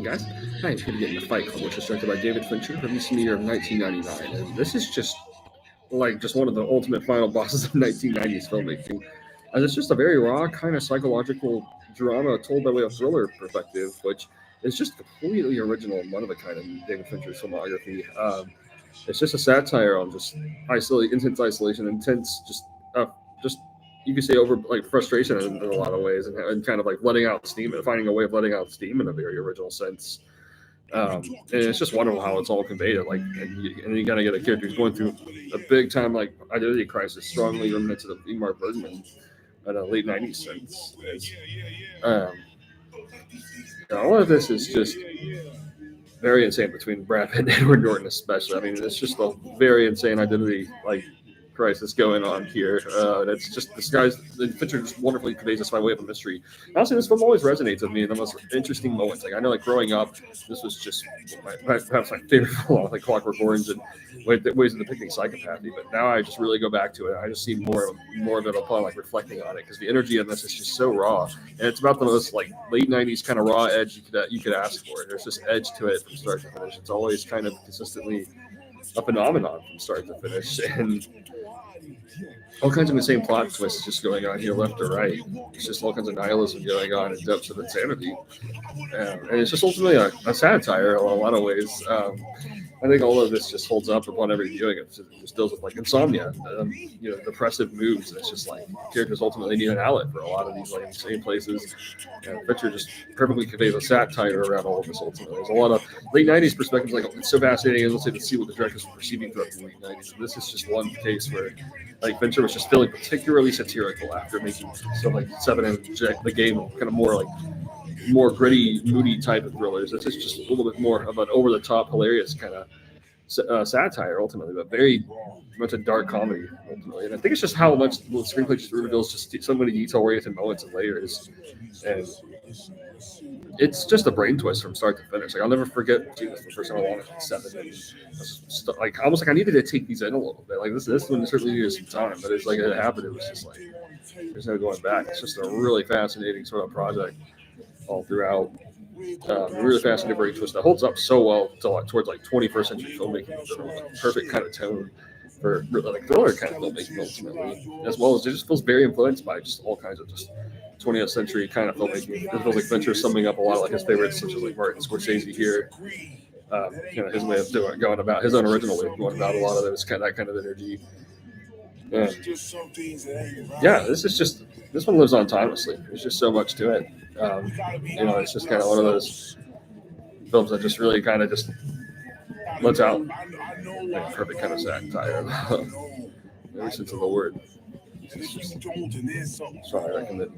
guys. Hi, it's going to get in the Fight Club, which is directed by David Fincher, released in the year of 1999. And this is just just one of the ultimate final bosses of 1990s filmmaking. As it's just a very raw kind of psychological drama told by way of thriller perspective, which is just completely original and one of a kind in David Fincher's filmography. It's just a satire on just intense isolation, intense, just you could say over like frustration in a lot of ways, and kind of like letting out steam and finding a way of letting out steam in a very original sense. And it's just wonderful how it's all conveyed. And you kind of get a character who's going through a big time like identity crisis, strongly reminiscent of Ingmar Bergman in a late '90s sense. Um, all of this is just very insane between Brad Pitt and Edward Norton, especially. I mean, it's just a very insane identity crisis going on here. It's just the Fincher just wonderfully conveys this by way of a mystery. Honestly, this film always resonates with me in the most interesting moments. Like I know, like growing up, this was just perhaps my favorite film, like Clockwork Orange and ways of depicting psychopathy. But now I just really go back to it. I just see more of it upon like reflecting on it because the energy in this is just so raw, and it's about the most like late '90s kind of raw edge you could ask for. There's just edge to it from start to finish. It's always kind of consistently a phenomenon from start to finish, and all kinds of insane plot twists just going on here left or right. It's just all kinds of nihilism going on and depths of insanity. And it's just ultimately a satire in a lot of ways. I think all of this just holds up upon every viewing. It just deals with like insomnia, depressive moods. And it's just like characters ultimately need an outlet for a lot of these like insane places. And Fincher just perfectly conveys a satire around all of this ultimately. There's a lot of late '90s perspectives. Like it's so fascinating, and let's say to see what the directors were perceiving throughout the late '90s. And this is just one case where like Fincher was just feeling particularly satirical after making stuff like Seven and The Game, kind of more gritty, moody type of thrillers. This is just a little bit more of an over-the-top, hilarious kind of satire, ultimately, but very much a dark comedy, ultimately. And I think it's just how much the screenplay just reveals just so many detail-oriented moments and layers. And it's just a brain twist from start to finish. Like I'll never forget seeing this the first time I watched it, Seven. And like almost like I needed to take these in a little bit. Like this one certainly needed some time, but it's like it happened. It was just like there's no going back. It's just a really fascinating sort of project all throughout. Really fascinating brain twist that holds up so well towards like 21st century filmmaking. The perfect kind of tone for like thriller kind of filmmaking ultimately, as well as it just feels very influenced by just all kinds of just 20th century kind of filmmaking. It feels like Fincher summing up a lot of like his favorites, such as like Martin Scorsese here. His way of going about his own original way of going about a lot of those that kind of energy. This one lives on timelessly. There's just so much to it. It's just kind of one of those films that just really kind of just lets out like a perfect kind of satire every sense of the word. It's just, sorry, I recommend.